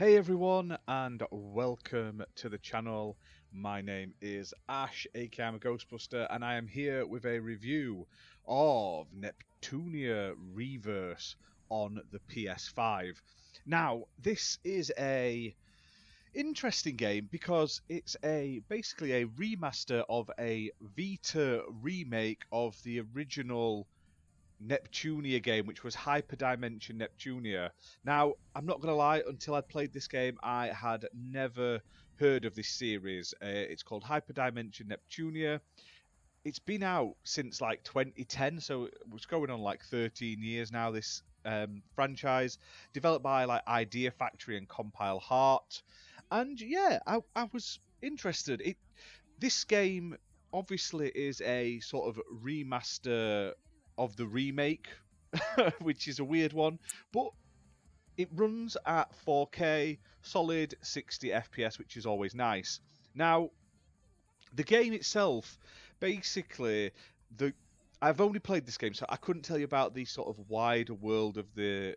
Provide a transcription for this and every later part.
Hey everyone, and welcome to the channel. My name is Ash, aka I'm a Ghostbuster, and I am here with a review of Neptunia ReVerse on the PS5. Now, this is a interesting game because it's basically a remaster of a Vita remake of the original Neptunia game, which was Hyperdimension Neptunia. Now, I'm not going to lie, until I played this game, I had never heard of this series. It's called Hyperdimension Neptunia. It's been out since like 2010, so it's going on like 13 years now, this franchise. Developed by like Idea Factory and Compile Heart. And yeah, I was interested. This game obviously is a sort of remaster of the remake, which is a weird one, but it runs at 4K, solid 60 FPS, which is always nice. Now, the game itself, basically, I've only played this game, so I couldn't tell you about the sort of wider world of the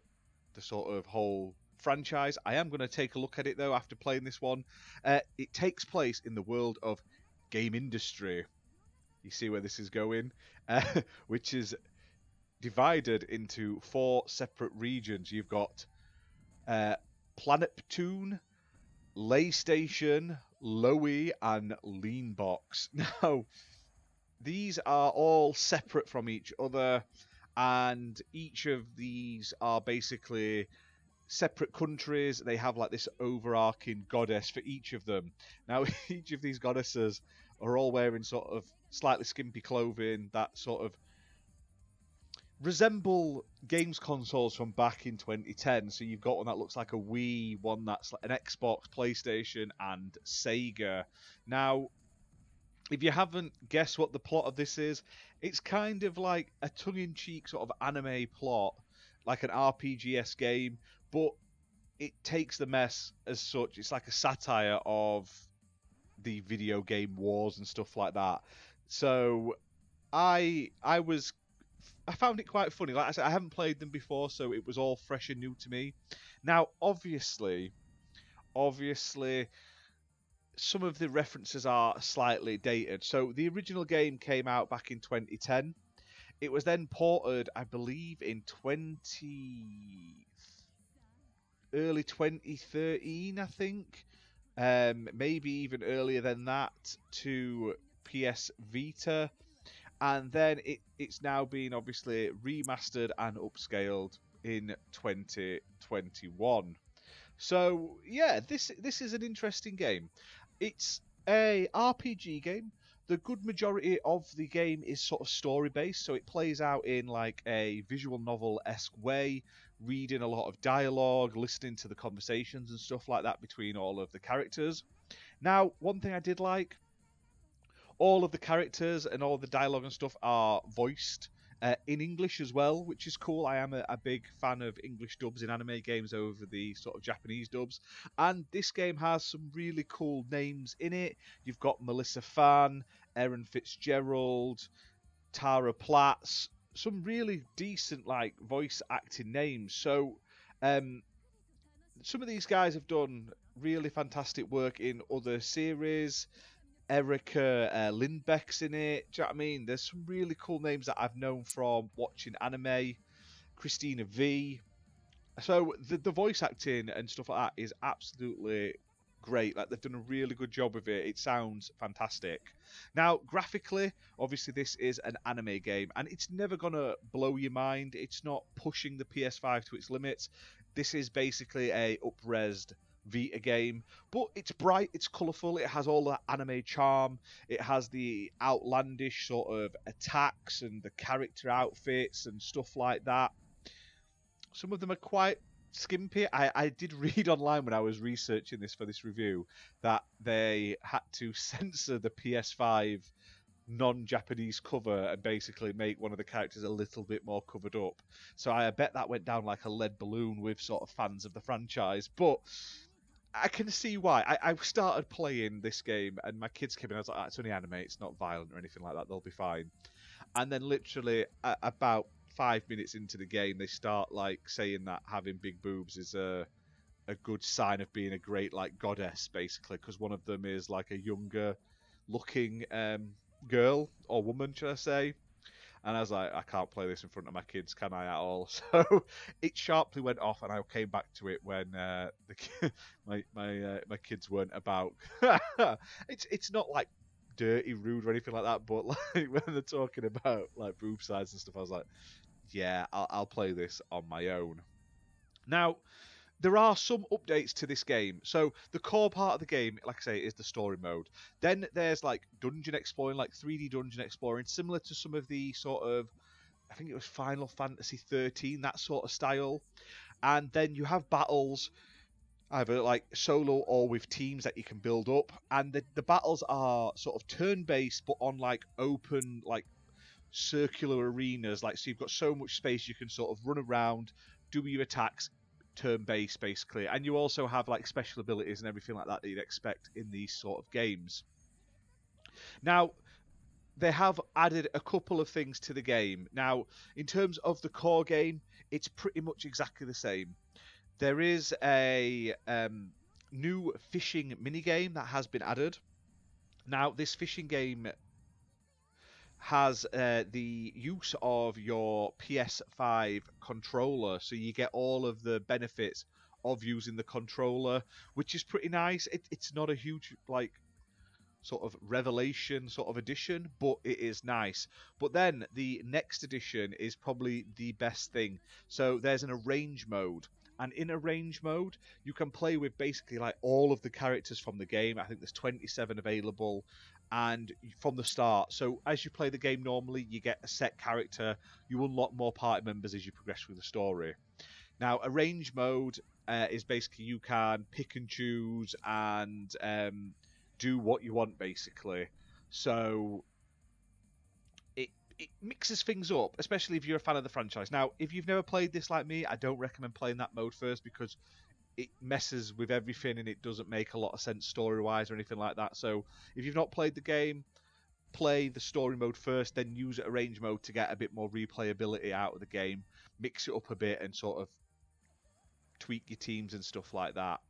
sort of whole franchise. I am going to take a look at it though after playing this one. It takes place in the world of Gamindustri. You see where this is going, which is divided into 4 separate regions. You've got Planeptune, Lay Station, Lowy, and Leanbox. Now, these are all separate from each other, and each of these are basically separate countries. They have like this overarching goddess for each of them. Now, each of these goddesses are all wearing sort of slightly skimpy clothing that sort of resemble games consoles from back in 2010. So you've got one that looks like a Wii, one that's like an Xbox, PlayStation, and Sega. Now, if you haven't guessed what the plot of this is, it's kind of like a tongue-in-cheek sort of anime plot, like an RPG-esque game, but it takes the mess as such. It's like a satire of the video game wars and stuff like that. So I found it quite funny. Like I said, I haven't played them before, so it was all fresh and new to me. Now, obviously, some of the references are slightly dated. So the original game came out back in 2010. It was then ported, I believe, in early 2013, I think. Maybe even earlier than that, to PS Vita. And then it's now been obviously remastered and upscaled in 2021. So yeah, this is an interesting game. It's a RPG game. The good majority of the game is sort of story based, so it plays out in like a visual novel-esque way, reading a lot of dialogue, listening to the conversations and stuff like that between all of the characters. Now, one thing I did like, all of the characters and all the dialogue and stuff are voiced in English as well, which is cool. I am a big fan of English dubs in anime games over the sort of Japanese dubs. And this game has some really cool names in it. You've got Melissa Fan, Erin Fitzgerald, Tara Platts, some really decent like voice acting names. So some of these guys have done really fantastic work in other series. Erica Lindbeck's in it. Do you know what I mean? There's some really cool names that I've known from watching anime. Christina V. So the voice acting and stuff like that is absolutely great. Like, they've done a really good job with it. It sounds fantastic. Now, graphically, obviously this is an anime game, and it's never gonna blow your mind. It's not pushing the PS5 to its limits. This is basically a up-resed Vita game, but it's bright, it's colourful, it has all that anime charm, it has the outlandish sort of attacks and the character outfits and stuff like that. Some of them are quite skimpy. I did read online when I was researching this for this review that they had to censor the PS5 non-Japanese cover and basically make one of the characters a little bit more covered up. So I bet that went down like a lead balloon with sort of fans of the franchise, but I can see why. I started playing this game and my kids came in. I was like, oh, it's only anime. It's not violent or anything like that. They'll be fine. And then literally about 5 minutes into the game, they start like saying that having big boobs is a good sign of being a great like goddess, basically, because one of them is like a younger looking girl or woman, should I say? And I was like, I can't play this in front of my kids, can I at all? So it sharply went off, and I came back to it when my kids weren't about. It's not like dirty, rude, or anything like that, but like when they're talking about like boob size and stuff, I was like, yeah, I'll play this on my own. Now, there are some updates to this game. So the core part of the game, like I say, is the story mode. Then there's like dungeon exploring, like 3D dungeon exploring, similar to some of the sort of, I think it was Final Fantasy 13, that sort of style. And then you have battles, either like solo or with teams that you can build up. And the battles are sort of turn-based, but on like open, like circular arenas. Like, so you've got so much space you can sort of run around, do your attacks, turn-based basically, and you also have like special abilities and everything like that that you'd expect in these sort of games. Now, they have added a couple of things to the game. Now, in terms of the core game, it's pretty much exactly the same. There is a new fishing minigame that has been added. Now, this fishing game has the use of your PS5 controller, so you get all of the benefits of using the controller, which is pretty nice. It's not a huge like sort of revelation sort of edition, but it is nice. But then the next edition is probably the best thing. So there's an arrange mode. And in arrange mode, you can play with basically like all of the characters from the game. I think there's 27 available, and from the start. So as you play the game normally, you get a set character. You unlock more party members as you progress through the story. Now, arrange mode is basically you can pick and choose and do what you want, basically. So it mixes things up, especially if you're a fan of the franchise. Now, if you've never played this like me, I don't recommend playing that mode first, because it messes with everything and it doesn't make a lot of sense story-wise or anything like that. So if you've not played the game, play the story mode first, then use arrange mode to get a bit more replayability out of the game, mix it up a bit and sort of tweak your teams and stuff like that.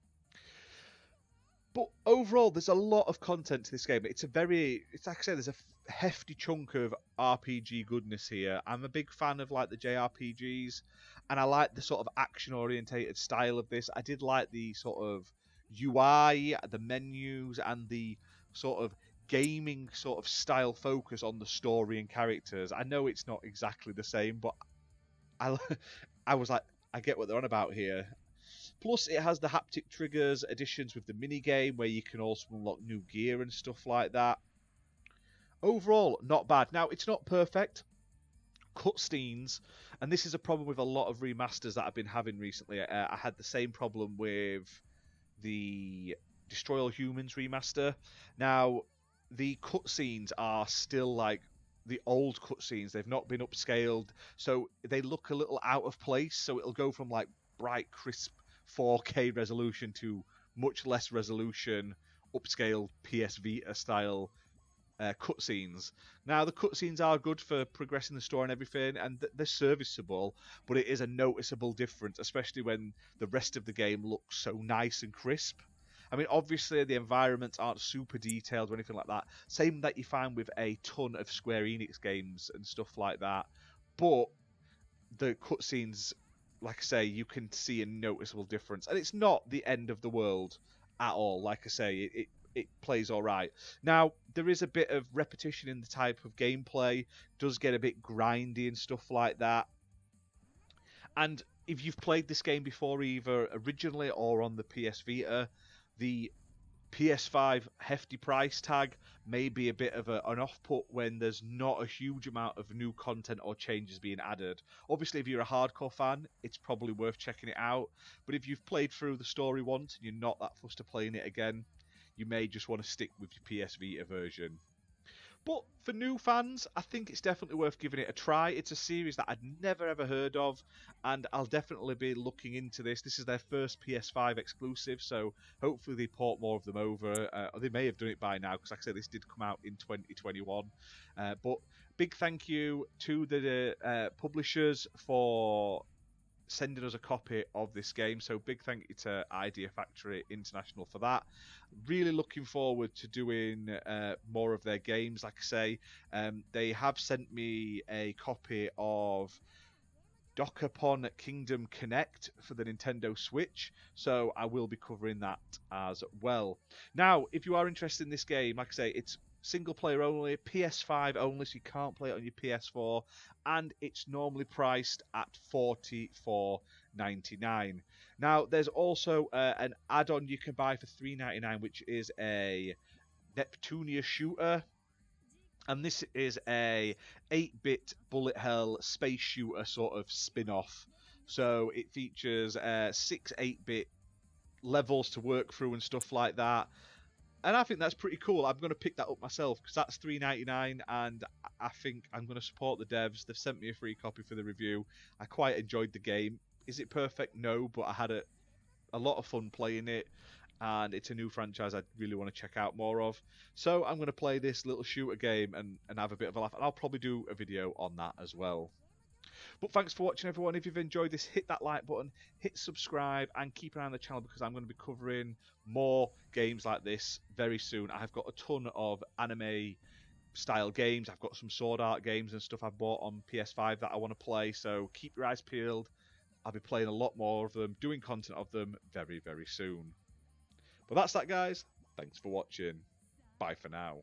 But overall, there's a lot of content to this game. It's like I said, there's a hefty chunk of RPG goodness here. I'm a big fan of like the JRPGs, and I like the sort of action-orientated style of this. I did like the sort of UI, the menus, and the sort of gaming sort of style focus on the story and characters. I know it's not exactly the same, but I, I was like, I get what they're on about here. Plus, it has the haptic triggers, additions with the mini game where you can also unlock new gear and stuff like that. Overall, not bad. Now, it's not perfect. Cutscenes, and this is a problem with a lot of remasters that I've been having recently. I had the same problem with the Destroy All Humans remaster. Now, the cutscenes are still like the old cutscenes. They've not been upscaled, so they look a little out of place. So it'll go from like bright, crisp 4K resolution to much less resolution, upscaled PS Vita style cutscenes. Now, the cutscenes are good for progressing the story and everything, and they're serviceable, but it is a noticeable difference, especially when the rest of the game looks so nice and crisp. I mean, obviously, the environments aren't super detailed or anything like that. Same that you find with a ton of Square Enix games and stuff like that. But the cutscenes, like I say, you can see a noticeable difference, and it's not the end of the world at all. Like I say, it plays all right. Now, there is a bit of repetition in the type of gameplay. It does get a bit grindy and stuff like that. And if you've played this game before, either originally or on the PS Vita, the PS5 Hefty Price Tag may be a bit of an off-put when there's not a huge amount of new content or changes being added. Obviously, if you're a hardcore fan, it's probably worth checking it out. But if you've played through the story once and you're not that fussed to playing it again, you may just want to stick with your PS Vita version. But for new fans, I think it's definitely worth giving it a try. It's a series that I'd never ever heard of, and I'll definitely be looking into this. This is their first PS5 exclusive, so hopefully they port more of them over. They may have done it by now, because like I said, this did come out in 2021. But big thank you to the publishers for sending us a copy of this game. So big thank you to Idea Factory International for that. Really looking forward to doing more of their games. Like I say, they have sent me a copy of Dokapon Kingdom Connect for the Nintendo Switch, so I will be covering that as well. Now, if you are interested in this game, like I say, it's single player only, PS5 only, so you can't play it on your PS4, and it's normally priced at $44.99. Now, there's also an add-on you can buy for $3.99, which is a Neptunia shooter. And this is a 8-bit bullet hell space shooter sort of spin-off. So it features 6 8-bit levels to work through and stuff like that. And I think that's pretty cool. I'm going to pick that up myself because that's $3.99, and I think I'm going to support the devs. They've sent me a free copy for the review. I quite enjoyed the game. Is it perfect? No, but I had a lot of fun playing it. And it's a new franchise I really want to check out more of. So I'm going to play this little shooter game and have a bit of a laugh. And I'll probably do a video on that as well. But thanks for watching, everyone. If you've enjoyed this, hit that like button, hit subscribe, and keep an eye on the channel because I'm going to be covering more games like this very soon. I've got a ton of anime style games. I've got some sword art games and stuff I've bought on PS5 that I want to play. So keep your eyes peeled. I'll be playing a lot more of them, doing content of them very, very soon. But that's that, guys. Thanks for watching. Bye for now.